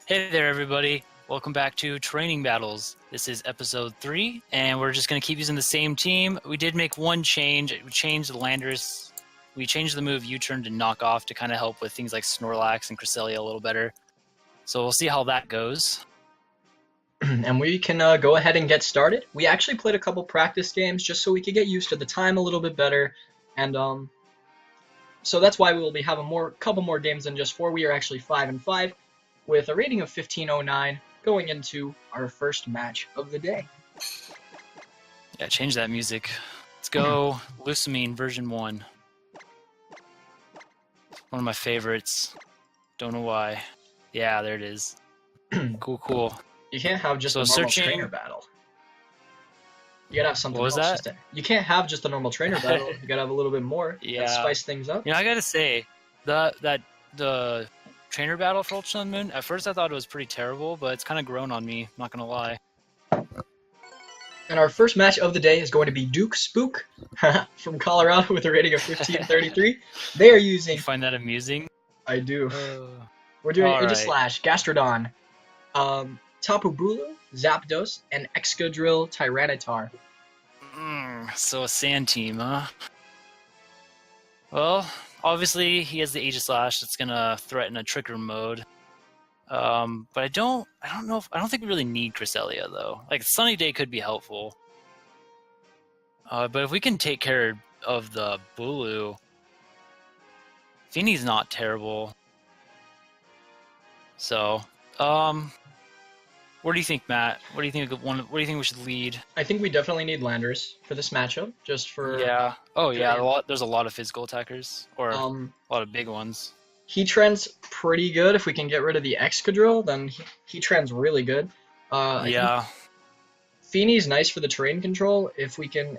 Hey there, everybody. Welcome back to Training Battles. This is episode 3, and we're just going to keep using the same team. We did make one change. We changed the Landers. We changed the move U-turn to knock off to kind of help with things like Snorlax and Cresselia a little better. So we'll see how that goes. And we can go ahead and get started. We actually played a couple practice games just so we could get used to the time a little bit better. And so that's why we will be having a couple more games than just 4. We are actually 5-5 with a rating of 1509 going into our first match of the day. Yeah, change that music. Let's go Lucamine version 1. One of my favorites. Don't know why. Yeah, there it is. Cool. You can't have just a normal trainer battle. You gotta have something else. What was that? You can't have just a normal trainer battle. You gotta have a little bit more. Yeah. Spice things up. You know, I gotta say, the trainer battle for Ultra Sun Moon, at first I thought it was pretty terrible, but it's kind of grown on me, not gonna lie. And our first match of the day is going to be Duke Spook from Colorado with a rating of 1533. They are using... You find that amusing? I do. We're doing Aegislash, Gastrodon, Tapu Bulu, Zapdos, and Excadrill Tyranitar. So a sand team, huh? Well, obviously he has the Aegislash that's gonna threaten a Tricker mode. But I don't think we really need Cresselia though. Like Sunny Day could be helpful. But if we can take care of the Bulu, Feeney's not terrible. So, what do you think, Matt? What do you think? What do you think we should lead? I think we definitely need Landers for this matchup, just for... Yeah. Oh, yeah. There's a lot of physical attackers, or a lot of big ones. Heatran's pretty good. If we can get rid of the Excadrill, then Heatran's really good. Yeah. Feeney's nice for the terrain control. If we can...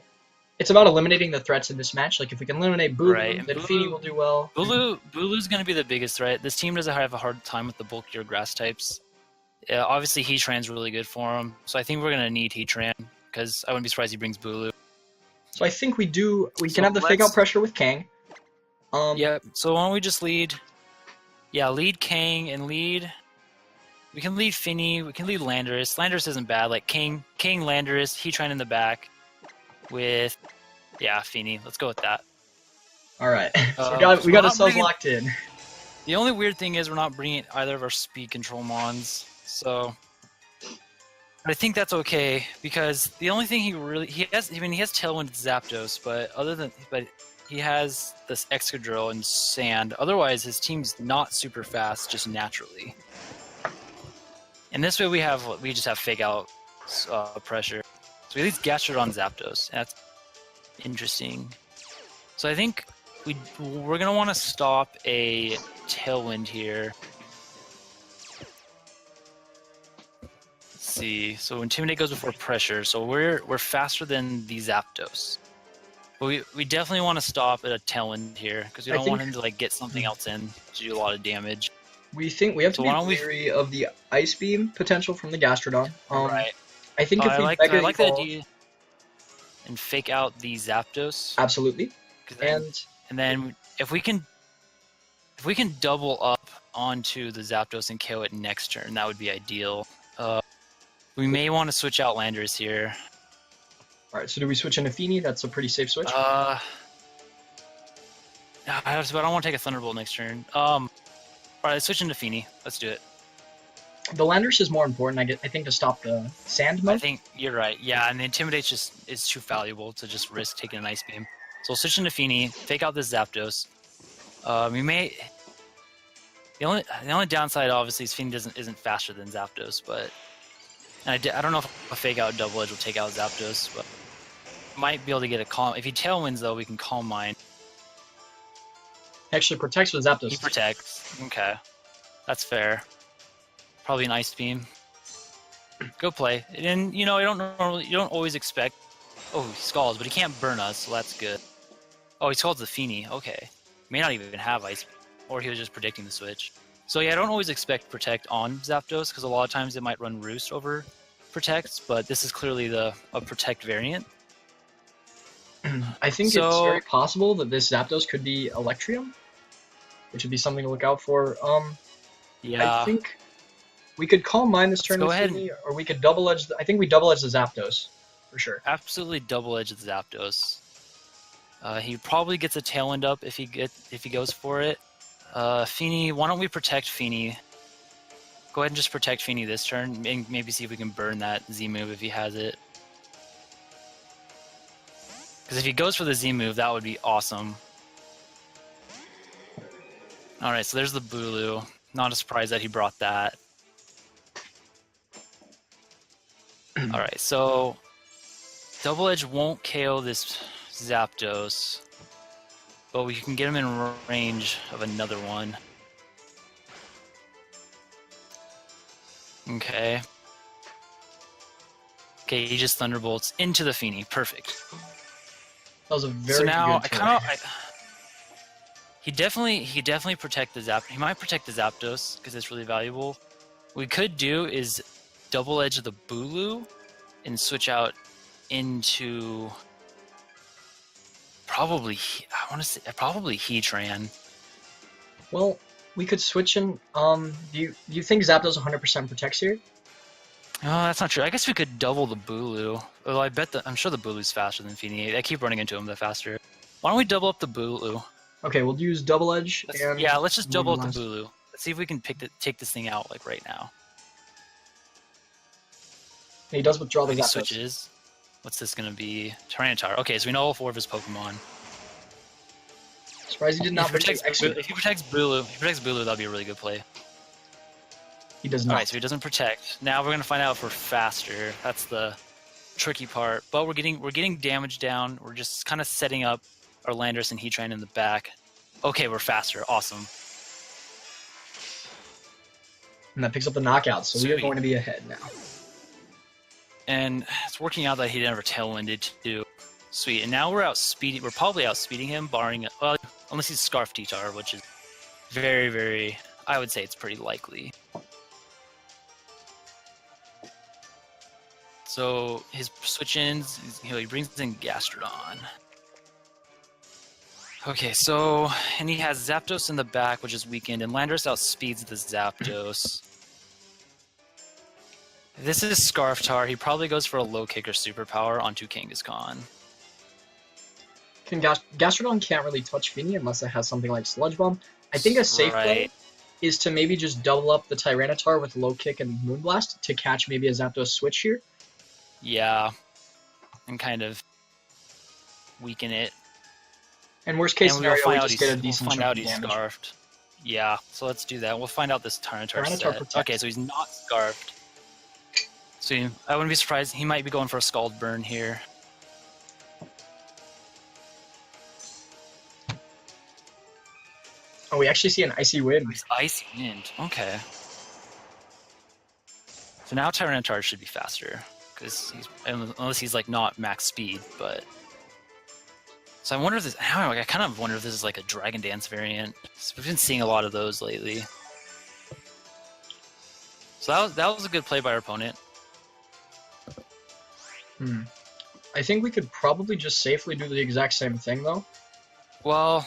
It's about eliminating the threats in this match. Like, if we can eliminate Bulu, then Feeney will do well. Bulu's going to be the biggest threat. This team doesn't have a hard time with the bulkier grass types. Yeah, obviously, Heatran's really good for him. So I think we're going to need Heatran, because I wouldn't be surprised he brings Bulu. So I think we can have the fake out pressure with Kang. Yeah, so why don't we just lead... Yeah, lead Kang and lead... We can lead Finny, we can lead Landorus. Landorus isn't bad, like King, Landorus, Heatran in the back with... Yeah, Finny. Let's go with that. Alright, so we got ourselves locked in. The only weird thing is we're not bringing either of our speed control mons, so... I think that's okay, because the only thing he has Tailwind Zapdos, but he has this Excadrill and Sand. Otherwise, his team's not super fast, just naturally. And this way, we just have fake out pressure. So we leave Gastrodon Zapdos. That's interesting. So I think we're gonna want to stop a Tailwind here. Let's see. So Intimidate goes before pressure. So we're faster than the Zapdos. But we definitely want to stop at a Tailwind here because we don't want him to like get something else in to do a lot of damage. We have to be wary of the Ice Beam potential from the Gastrodon. Right. I think if I like the idea and fake out the Zapdos. Absolutely. And then if we can double up onto the Zapdos and KO it next turn, that would be ideal. We may want to switch out Landers here. Alright, so do we switch into Feeney? That's a pretty safe switch. I don't want to take a Thunderbolt next turn. Alright, let's switch into Feeney. Let's do it. The Landers is more important, I think, to stop the Sand mode. I think you're right. Yeah, and the Intimidate is too valuable to just risk taking an Ice Beam. So we'll switch into Feeney, fake out this Zapdos. We may... The only downside, obviously, is Feeney isn't faster than Zapdos, but... And I don't know if a fake out Double Edge will take out Zapdos, but... Might be able to get a Calm... If he Tailwinds, though, we can Calm Mind. He actually protects with Zapdos. He protects. Okay. That's fair. Probably an Ice Beam. Go play. And, you know, you don't always expect... Oh, he Scalds, but he can't burn us, so that's good. Oh, he Scalds the Feeney. Okay. May not even have Ice Beam. Or he was just predicting the switch. So yeah, I don't always expect Protect on Zapdos, because a lot of times it might run Roost over Protects, but this is clearly a Protect variant. I think it's very possible that this Zapdos could be Electrium, which would be something to look out for. Yeah. I think We could Calm Mind this turn go with ahead. Fini, or we could double edge. I think we double edge the Zapdos, for sure. Absolutely double edge the Zapdos. He probably gets a Tailwind up if he goes for it. Fini, why don't we protect Fini? Go ahead and just protect Fini this turn, and maybe see if we can burn that Z move if he has it. Because if he goes for the Z move, that would be awesome. Alright, so there's the Bulu. Not a surprise that he brought that. Alright, so Double Edge won't KO this Zapdos, but we can get him in range of another one. Okay. Okay, he just Thunderbolts into the Fini. Perfect. That was a very So now good I kind of he definitely protect the Zapdos. He might protect the Zapdos because it's really valuable. What we could do is double edge the Bulu and switch out into probably probably Heatran. Well, we could switch in. Do you think Zapdos 100% protects here? Oh, that's not true. I guess we could double the Bulu. Well, I'm sure the Bulu's faster than Fini. I keep running into him the faster. Why don't we double up the Bulu? Okay, we'll use double edge. Yeah, let's just double up Moonblast. the Bulu. Let's see if we can take this thing out like right now. And he does withdraw the He Zapdos. switches. What's this gonna be? Tyranitar. Okay, so we know all 4 of his Pokemon. Surprised he did not bring If extra. he protects Bulu, that'll be a really good play. He does not. Alright, so he doesn't protect. Now we're gonna find out if we're faster. That's the tricky part. But we're getting damage down. We're just kind of setting up our Landorus and Heatran in the back. Okay, we're faster. Awesome. And that picks up the knockout, so we are Sweet. going to be ahead now. And it's working out that he never tailwinded too. Sweet. And now we're probably outspeeding him, barring well, unless he's Scarf T-Tar, which is very, very. I would say it's pretty likely. So his switch-ins, he brings in Gastrodon. Okay, so and he has Zapdos in the back, which is weakened, and Landorus outspeeds the Zapdos. If this is Scarftar, he probably goes for a low kick or superpower onto Kangaskhan. Gastrodon can't really touch Fini unless it has something like Sludge Bomb. I think a safe play is to maybe just double up the Tyranitar with low kick and Moonblast to catch maybe a Zapdos switch here. Yeah, and kind of weaken it. And worst case And we'll scenario, find we out just get a decent find chunk out of he's damage. scarfed. Yeah, so let's do that. We'll find out this Tyranitar set. protects. Okay, so he's not scarfed. So I wouldn't be surprised. He might be going for a Scald Burn here. Oh, we actually see an Icy Wind. He's Icy Wind. Okay. So now Tyranitar should be faster, because unless he's like not max speed, but. So I wonder if this. I kind of wonder if this is like a Dragon Dance variant. So we've been seeing a lot of those lately. So that was a good play by our opponent. I think we could probably just safely do the exact same thing, though. Well,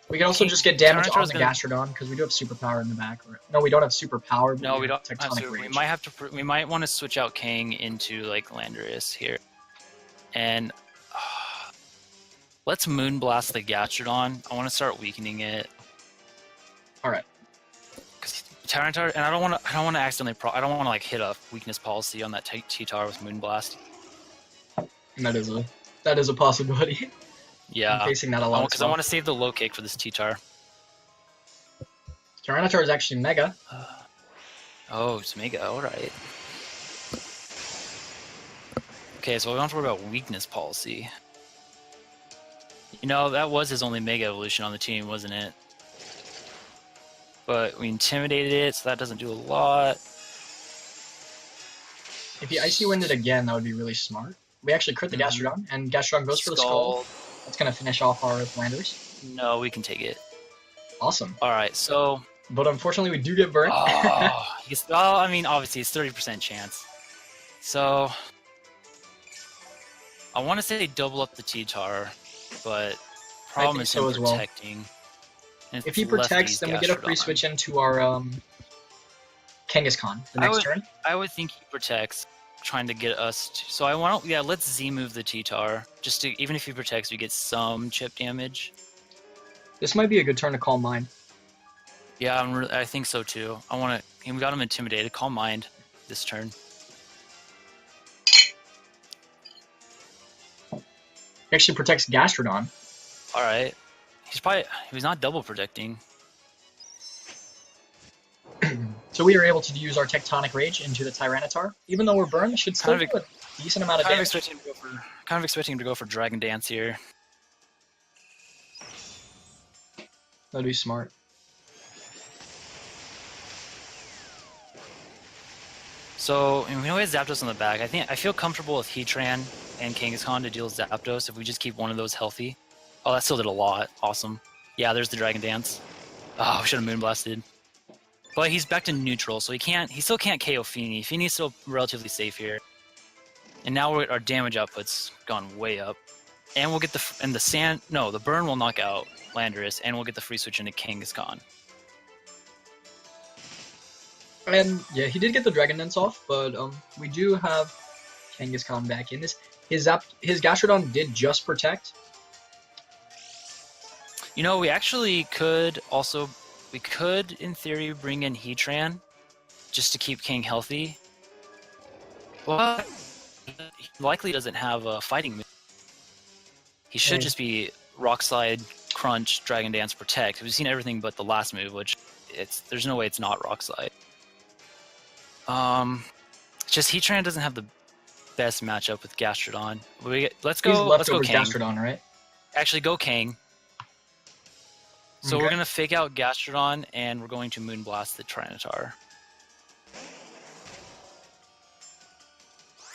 We can also just get damage on Tyranitar's the gonna- Gastrodon, because we do have Superpower in the back. No, we don't have Superpower, but no, we have don't. Tectonic So we Rage. might have to. We might want to switch out Kang into like Landorus here, and let's Moonblast the Gastrodon. I want to start weakening it. Alright. Because Tyranitar, and I don't want to accidentally. I don't want to like hit a weakness policy on that T-Tar with Moonblast. And that is a possibility. Yeah, I'm facing that a lot. because I want to save the low kick for this T-Tar. Tyranitar is actually Mega. Oh, it's Mega. All right. Okay, so we don't have to worry about weakness policy. You know, that was his only Mega evolution on the team, wasn't it? But we intimidated it, so that doesn't do a lot. If he Icy Winded again, that would be really smart. We actually crit the Gastrodon, and Gastrodon goes for the Skull. That's going to finish off our Landers. No, we can take it. Awesome. All right, so. But unfortunately, we do get burnt. I mean, obviously, it's 30% chance. So. I want to say double up the T-Tar, but problem is him protecting. If he protects, then we get a free switch into our Kangaskhan the next turn. I would think he protects, trying to get us. So I want to. Yeah, let's Z move the Tutor. Just to, even if he protects, we get some chip damage. This might be a good turn to Calm Mind. Yeah, I think so too. I want to. We got him intimidated. Calm Mind this turn. He actually protects Gastrodon. All right. He's not double protecting. So we are able to use our Tectonic Rage into the Tyranitar. Even though we're burned, it should still do a decent amount of damage. Kind of expecting him to go for Dragon Dance here. That'd be smart. So, we know he has Zapdos on the back. I feel comfortable with Heatran and Kangaskhan to deal Zapdos if we just keep one of those healthy. Oh, that still did a lot. Awesome. Yeah, there's the Dragon Dance. Oh, we should have Moonblasted. But he's back to neutral, so he still can't KO Feeny. Feeny's still relatively safe here. And now our damage output's gone way up. And we'll get the burn will knock out Landorus, and we'll get the free switch into Kangaskhan. And yeah, he did get the Dragon Dance off, but we do have Kangaskhan back in this. His Gastrodon did just protect. You know, we actually could also, in theory, bring in Heatran just to keep King healthy. Well, he likely doesn't have a fighting move. He should just be Rock Slide, Crunch, Dragon Dance, Protect. We've seen everything but the last move, which there's no way it's not Rock Slide. Just Heatran doesn't have the best matchup with Gastrodon. Let's go Kang. Gastrodon, right? Actually, go Kang. So we're going to fake out Gastrodon, and we're going to Moonblast the Tyranitar.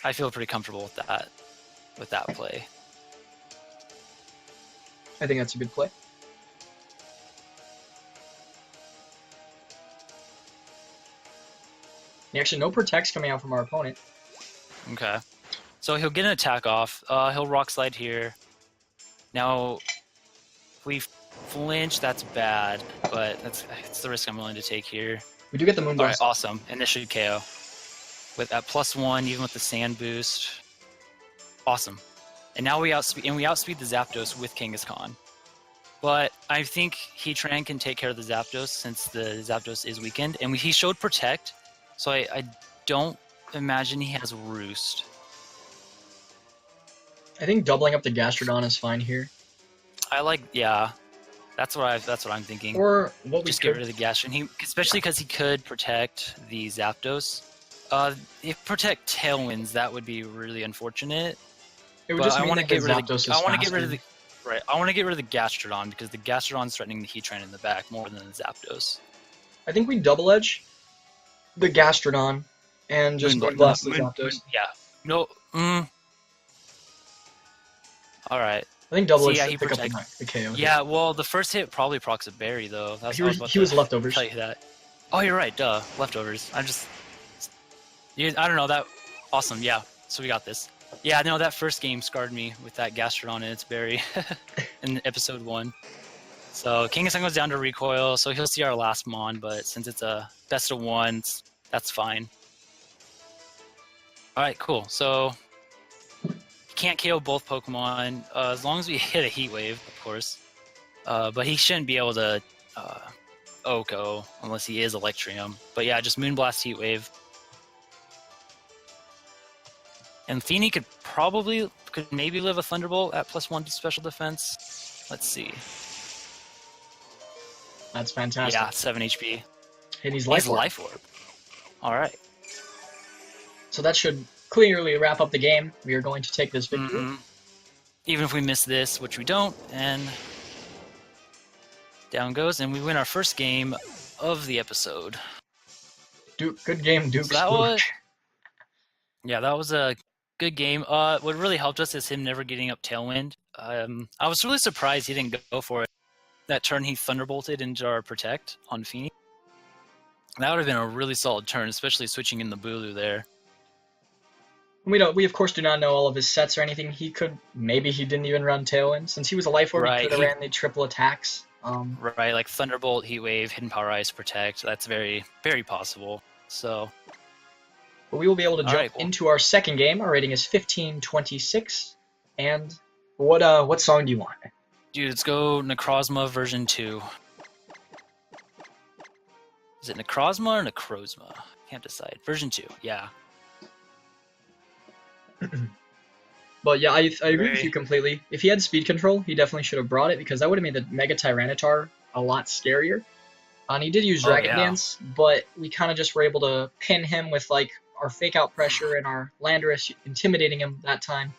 I feel pretty comfortable with that play. I think that's a good play. Actually, no protects coming out from our opponent. Okay. So he'll get an attack off. He'll Rock Slide here. Now, if we flinch, that's bad, but it's the risk I'm willing to take here. We do get the Moonblast. Alright, awesome. And this should KO. With that +1, even with the Sand Boost. Awesome. And now we outspeed the Zapdos with Kangaskhan. But I think Heatran can take care of the Zapdos since the Zapdos is weakened. And he showed Protect, so I don't imagine he has Roost. I think doubling up the Gastrodon is fine here. That's what I'm thinking. Or what we just get rid of the Gastrodon, especially because he could protect the Zapdos. If protect Tailwinds, that would be really unfortunate. It would just mean that I want to get rid of the Gastrodon because the Gastrodon's threatening the Heatran in the back more than the Zapdos. I think we double edge the Gastrodon and just blast the Zapdos. Yeah. No. All right. I think double edge he pick up the KO. Yeah. Well, the first hit probably procs a berry though. He was leftovers. Tell you that. Oh, you're right. Duh. Leftovers. I don't know that. Awesome. Yeah. So we got this. Yeah, no, that first game scarred me with that Gastrodon and its berry in episode 1. So Kangaskhan goes down to recoil, so he'll see our last Mon, but since it's a best of 1, that's fine. Alright, cool. So you can't KO both Pokemon as long as we hit a Heat Wave, of course. But he shouldn't be able to OHKO unless he is Electrium. But yeah, just Moonblast Heat Wave. And Feeny could maybe live a Thunderbolt at +1 to special defense. Let's see. That's fantastic. Yeah, 7 HP. And he's Life Orb. All right. So that should clearly wrap up the game. We are going to take this victory. Even if we miss this, which we don't, and down goes, and we win our first game of the episode. Good game, Duke. So that was a good game. What really helped us is him never getting up Tailwind. I was really surprised he didn't go for it. That turn he Thunderbolted into our Protect on Feeny. That would have been a really solid turn, especially switching in the Bulu there. We of course do not know all of his sets or anything. Maybe he didn't even run Tailwind. Since he was a Life Orb, he could have ran the triple attacks. Right, like Thunderbolt, Heat Wave, Hidden Power Ice, Protect. That's very, very possible. So, But we will be able to jump right, cool. into our second game. Our rating is 1526. And what song do you want? Dude, let's go Necrozma version 2. Is it Necrozma or Necrozma? Can't decide. Version 2, yeah. But yeah, I agree with you completely. If he had speed control, he definitely should have brought it because that would have made the Mega Tyranitar a lot scarier. And he did use Dragon Dance, but we kind of just were able to pin him with like our fake out pressure and our Landorus intimidating him that time.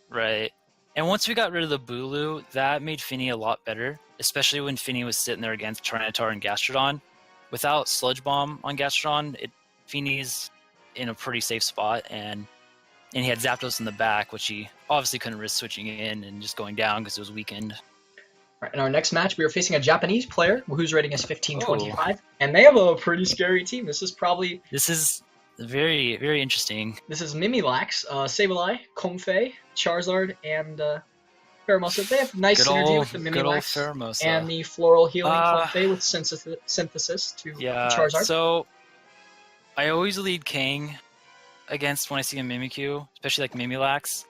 Right. And once we got rid of the Bulu, that made Finny a lot better, especially when Finny was sitting there against Tyranitar and Gastrodon. Without Sludge Bomb on Gastrodon, Finny's in a pretty safe spot, and he had Zapdos in the back, which he obviously couldn't risk switching in and just going down because it was weakened. Right, in our next match, we are facing a Japanese player whose rating is 1525, and they have a pretty scary team. This is very, very interesting. This is Mimilax, Sableye, Comfey, Charizard, and Pheromosa. They have nice synergy with the Mimilax and the Floral Healing Comfey with Synthesis to Charizard. So I always lead King against when I see a Mimikyu, especially like Mimilax,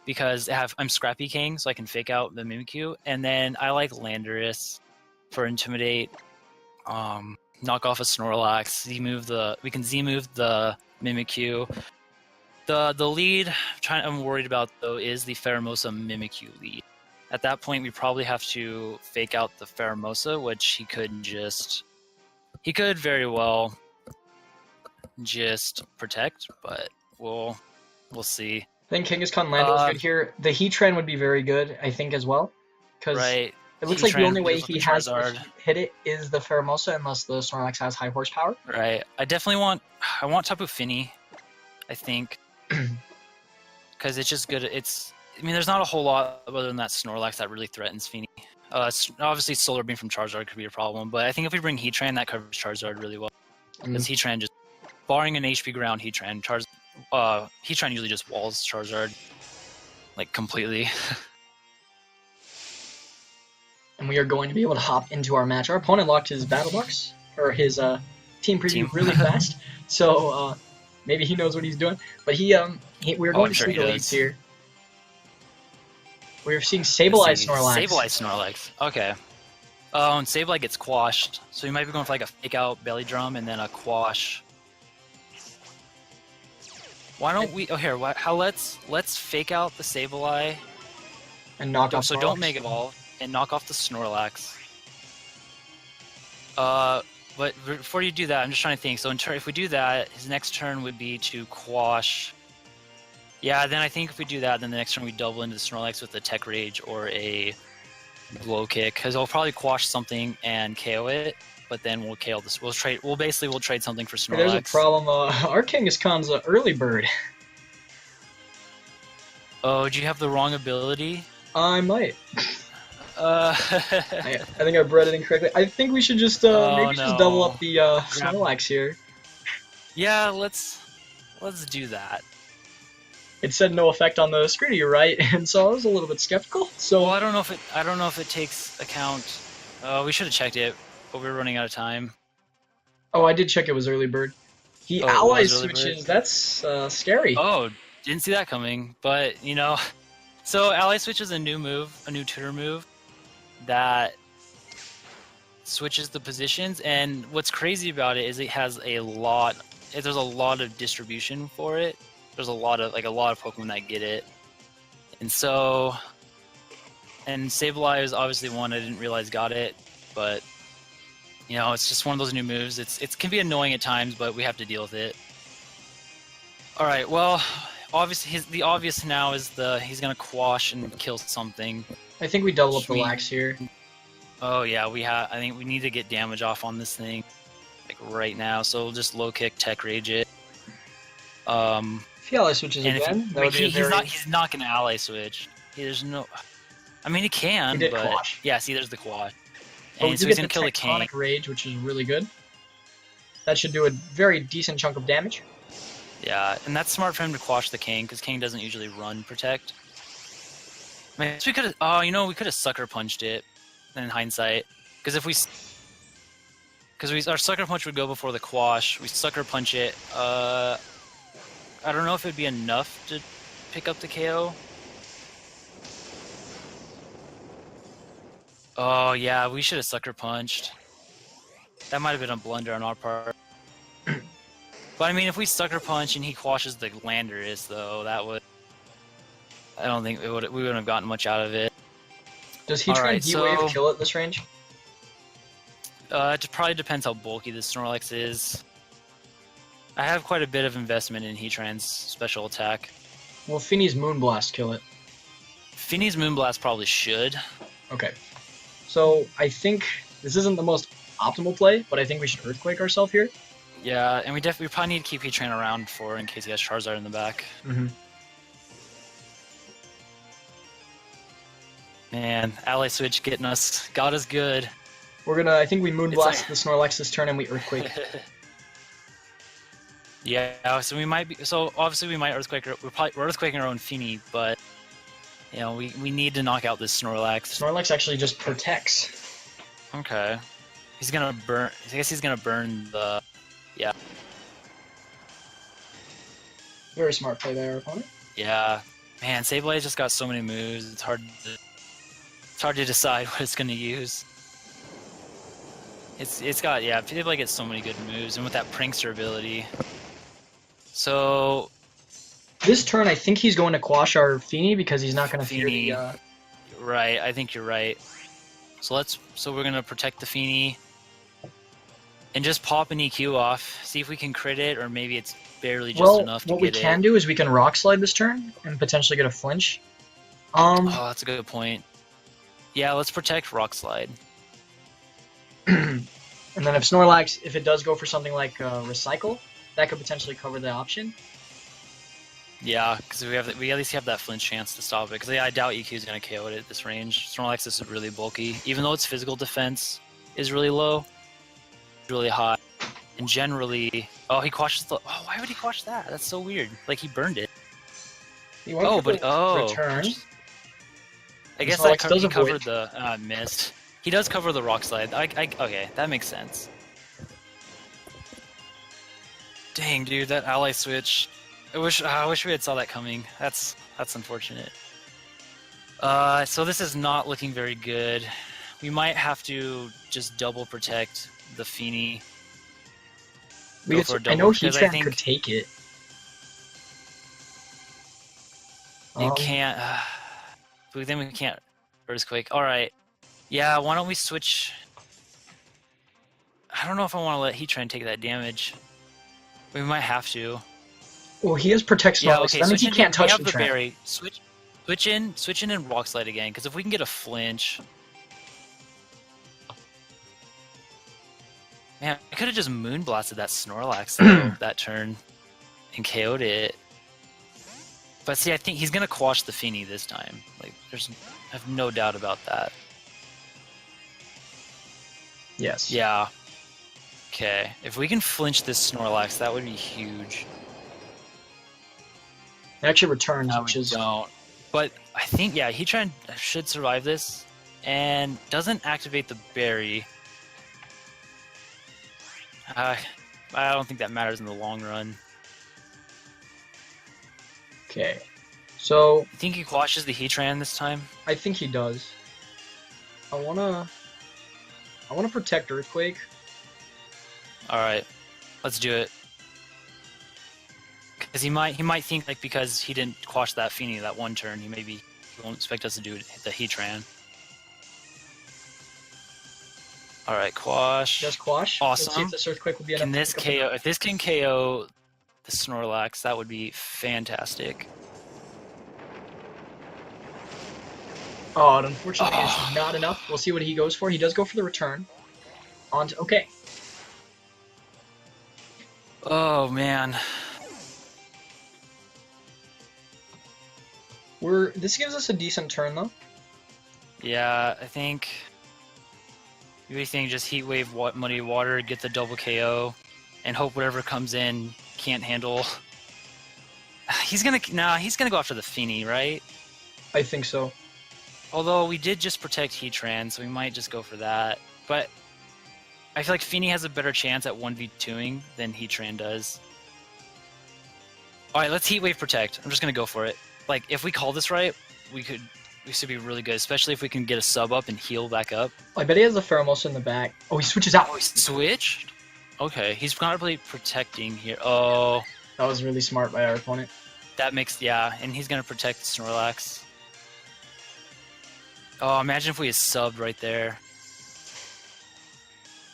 because I'm Scrappy King, so I can fake out the Mimikyu, and then I like Landorus for Intimidate, knock off a Snorlax, we can Z-move the Mimikyu. The lead I'm worried about though is the Pheromosa Mimikyu lead. At that point, we probably have to fake out the Pheromosa, which he could very well just protect, but we'll see. I think Kangaskhan Lando is good here. The Heatran would be very good, I think, as well. Because it looks like the only way he has to hit it is the Pheromosa, unless the Snorlax has high horsepower. Right. I want Tapu Fini, I think. Because it's just good. There's not a whole lot other than that Snorlax that really threatens Fini. Obviously, Solar Beam from Charizard could be a problem, but I think if we bring Heatran, that covers Charizard really well. Because Heatran just, barring an HP ground Heatran, Heatran usually just walls Charizard, like, completely. And we are going to be able to hop into our match. Our opponent locked his battle box, or his team preview really fast, so maybe he knows what he's doing. But we're going to see the leads here. We're seeing Sableye Snorlax. Sableye Snorlax, okay. And Sableye gets quashed, so you might be going for like a fake out Belly Drum and then a quash. Why don't we? Oh, here. Let's fake out the Sableye and knock off. So don't Mega Evolve and knock off the Snorlax. But before you do that, I'm just trying to think. So if we do that, his next turn would be to quash. Yeah, then I think if we do that, then the next turn we double into the Snorlax with a Tech Rage or a Blow Kick, because I'll probably quash something and KO it. But then we'll KO this. We'll trade something for Snorlax. There's a problem. Our Kangaskhan's an early bird. Oh, do you have the wrong ability? I might. I think I bred it incorrectly. I think we should just just double up the Snorlax here. Yeah, let's do that. It said no effect on the screen, you're right, and so I was a little bit skeptical. So I don't know if it takes account. We should have checked it, but we were running out of time. Oh, I did check it was early bird. He ally switches. That's scary. Oh, didn't see that coming. But so ally switch is a new move, a new tutor move that switches the positions. And what's crazy about it is it has a lot. There's a lot of distribution for it. There's a lot of Pokemon that get it, and Sableye is obviously one I didn't realize got it, but it's just one of those new moves. It can be annoying at times, but we have to deal with it. All right, well, obviously the obvious now is he's gonna quash and kill something. I think we double up the Lax here. Oh yeah, I think we need to get damage off on this thing, like right now. So we'll just low kick, Tech Rage it. If he ally switches again, he's not gonna ally switch. There's no. I mean, he can, but quash. Yeah. See, there's the quash. And so he's gonna kill the King. Rage, which is really good. That should do a very decent chunk of damage. Yeah, and that's smart for him to quash the King, because King doesn't usually run protect. I mean, we could have. We could have sucker punched it. In hindsight, because if Because our Sucker Punch would go before the Quash. We Sucker Punch it. I don't know if it'd be enough to pick up the KO. Oh, yeah, we should have Sucker Punched. That might have been a blunder on our part. But I mean, if we Sucker Punch and he Quashes the Landorus, though, that would... I don't think we wouldn't have gotten much out of it. Does he try and Heat-Wave kill at this range? It probably depends how bulky the Snorlax is. I have quite a bit of investment in Heatran's special attack. Will Finny's Moonblast kill it? Finny's Moonblast probably should. Okay. So, I think this isn't the most optimal play, but I think we should Earthquake ourselves here. Yeah, and we probably need to keep Heatran around for in case he has Charizard in the back. Mm-hmm. Man, Ally Switch got us good. We're gonna, I think we Moonblast the Snorlax this turn and we Earthquake. Yeah, so we might be, so obviously we might Earthquake, we're Earthquaking our own Finny, but, you know, we need to knock out this Snorlax. Snorlax actually just protects. Okay. He's gonna burn, I guess he's gonna burn the, yeah. Very smart play there, opponent. Yeah. Man, Sableye just got so many moves, it's hard to decide what it's gonna use. It's got, yeah, Sableye gets so many good moves, and with that Prankster ability. So... This turn, I think he's going to Quash our Feeny because he's not going to fear the... Right, I think you're right. So we're gonna protect the Feeny. And just pop an EQ off, see if we can crit it, or maybe it's barely just enough to get it. What we can do is we can Rock Slide this turn, and potentially get a flinch. Oh, that's a good point. Yeah, let's protect Rock Slide. And then if Snorlax, if it does go for something like Recycle, that could potentially cover the option. Yeah, because we at least have that flinch chance to stop it. Because I doubt EQ is going to KO it at this range. Snorlax is really bulky. Even though its physical defense is really low, really high. And generally... Oh, he quashes the... Oh, why would he quash that? That's so weird. Like, he burned it. Return. I guess he covered the... missed. He does cover the Rock Slide. Okay, that makes sense. Dang, dude, that Ally Switch... I wish we had saw that coming. That's unfortunate. So this is not looking very good. We might have to just double protect the Feeny. I know Heatran could take it. It can't. But then we can't Earthquake. All right. Yeah. Why don't we switch? I don't know if I want to let Heatran take that damage. We might have to. Well, he has Protect Snorlax. Yeah, okay, That means he can't touch the berry. Switch in and Rock Slide again, because if we can get a flinch... Man, I could have just Moonblasted that Snorlax though, that turn and KO'd it. But see, I think he's going to quash the Feeny this time. Like, I have no doubt about that. Yes. Yeah. Okay. If we can flinch this Snorlax, that would be huge. It actually returns, No, which we is... don't. But I think, yeah, Heatran should survive this, and doesn't activate the berry. I don't think that matters in the long run. Okay. So... You think he quashes the Heatran this time? I think he does. I wanna protect Earthquake. Alright. Let's do it. Because he might think, like, because he didn't quash that Feeny that one turn, he won't expect us to do the Heatran. Alright, quash. Just quash. Awesome. Let's see if this Earthquake will be enough. Can this KO? If this can KO the Snorlax, that would be fantastic. Oh, and unfortunately, it's not enough. We'll see what he goes for. He does go for the return. Okay. Oh man. This gives us a decent turn though. Yeah, I think. We think just Heat Wave, Muddy Water, get the double KO, and hope whatever comes in can't handle. He's gonna go after the Feeny, right? I think so. Although we did just protect Heatran, so we might just go for that. But I feel like Feeny has a better chance at 1v2ing than Heatran does. Alright, let's Heat Wave Protect. I'm just gonna go for it. Like, if we call this right, we should be really good, especially if we can get a sub up and heal back up. I bet he has a Pheromosa in the back. Oh, he switches out. Oh, he switched? Okay, he's probably protecting here. Oh. That was really smart by our opponent. That makes, yeah, and he's gonna protect Snorlax. Oh, imagine if we had subbed right there.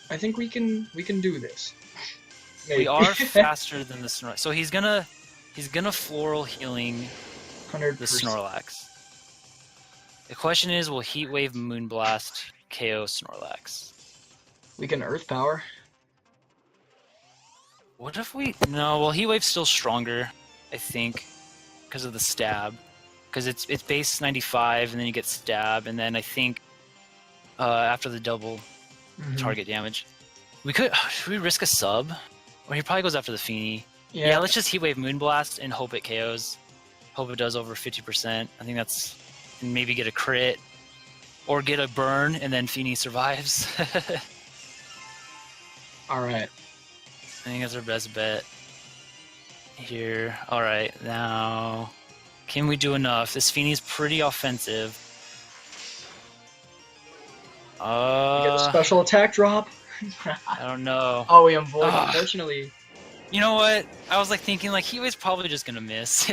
I think we can do this. Maybe. We are faster than the Snorlax. So he's gonna floral healing 100%. the Snorlax. The question is, will Heat Wave Moonblast KO Snorlax? We can Earth Power. What if we... No, well, Heat Wave's still stronger, I think, because of the stab. Because it's base 95, and then you get stab, and then I think after the double target damage. We could... Should we risk a sub? Or he probably goes after the Feeny. Yeah, let's just Heat Wave Moonblast and hope it KOs. Hope it does over 50%. I think that's... And maybe get a crit. Or get a burn, and then Feeny survives. Alright. I think that's our best bet here. Alright, now... Can we do enough? This Feeny's pretty offensive. We get a special attack drop. I don't know. Oh, we avoid, unfortunately. You know what? I was like thinking like he was probably just gonna miss.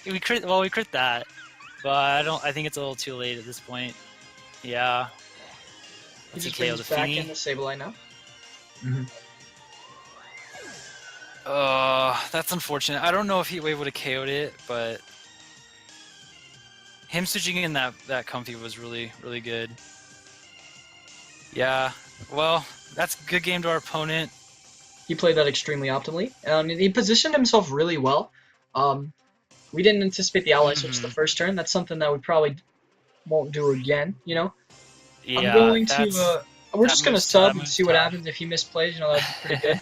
we crit that. But I think it's a little too late at this point. Yeah. He just brings back in the Sableye now. That's unfortunate. I don't know if Heat Wave would have KO'd it, but him switching in that comfy was really, really good. Yeah. Well, that's a good game to our opponent. He played that extremely optimally. He positioned himself really well. We didn't anticipate the ally switch the first turn. That's something that we probably won't do again, you know? Yeah, I'm going to... we're just going to sub and see what happens if he misplays. You know, that'd be pretty good.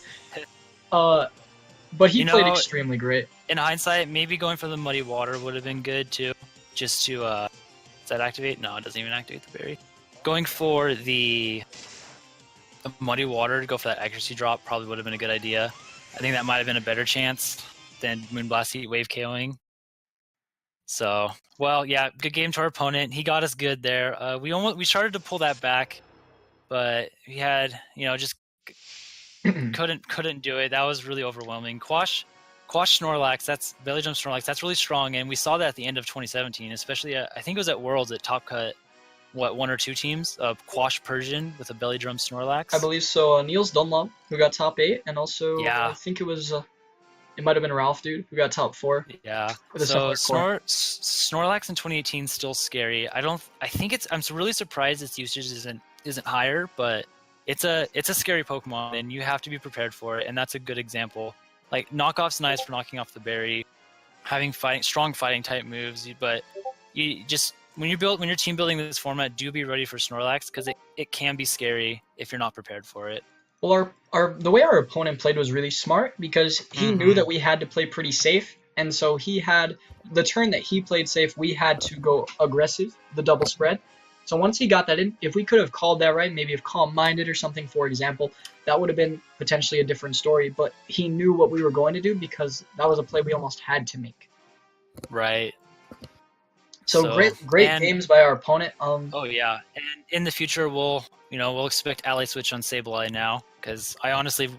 But he played extremely great. In hindsight, maybe going for the Muddy Water would have been good, too. Just to... does that activate? No, it doesn't even activate the berry. Going for the Muddy Water to go for that accuracy drop probably would have been a good idea. I think that might have been a better chance than Moonblast Heat Wave KOing. So, well, yeah, good game to our opponent. He got us good there. We started to pull that back, but we had, just couldn't do it. That was really overwhelming. Quash Snorlax, that's Belly Drum Snorlax, that's really strong, and we saw that at the end of 2017, especially I think it was at Worlds at Top Cut. What, 1 or 2 teams of Quash Persian with a Belly Drum Snorlax? I believe so. Niels Dunlop, who got top 8, and also I think it was it might have been Ralph, dude, who got top 4. Yeah. So Snorlax in 2018 is still scary. I'm really surprised its usage isn't higher, but it's a scary Pokemon, and you have to be prepared for it, and that's a good example. Like, Knockoff's nice for knocking off the berry, having strong fighting type moves, but you just when you're team building this format, do be ready for Snorlax, because it can be scary if you're not prepared for it. Well, the way our opponent played was really smart, because he knew that we had to play pretty safe, and so he had the turn that he played safe, we had to go aggressive, the double spread. So once he got that in, if we could have called that right, maybe have calm-minded or something, for example, that would have been potentially a different story, but he knew what we were going to do, because that was a play we almost had to make. Right. So great games by our opponent. Oh yeah, and in the future we'll expect ally switch on Sableye now, because I honestly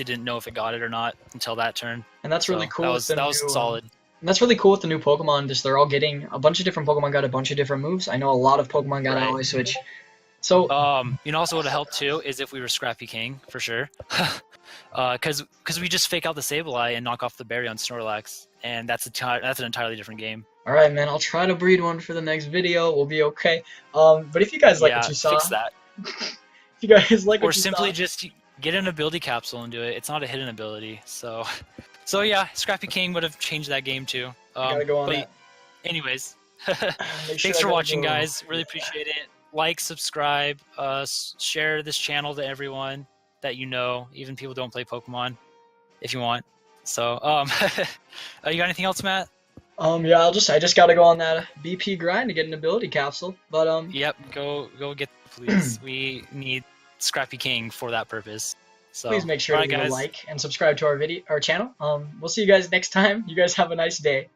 didn't know if it got it or not until that turn. And that's really cool. That was solid. And that's really cool with the new Pokemon. Just they're all getting a bunch of different Pokemon got a bunch of different moves. I know a lot of Pokemon got ally switch. So also would have helped too is if we were Scrappy King for sure, because we just fake out the Sableye and knock off the berry on Snorlax, and that's an entirely different game. Alright, man, I'll try to breed one for the next video. We'll be okay. But if you guys like what you saw... fix that. If you guys like what you saw... Or simply just get an ability capsule and do it. It's not a hidden ability. So yeah, Scrappy King would have changed that game too. Gotta go on that. Anyways, thanks for watching, guys. Really appreciate it. Like, subscribe, share this channel to everyone that you know, even people who don't play Pokemon, if you want. So, you got anything else, Matt? Yeah, I just gotta go on that BP grind to get an ability capsule. But Yep, go get please. We need Scrappy King for that purpose. So, Please make sure to alright, leave a guys. like and subscribe to our channel. We'll see you guys next time. You guys have a nice day.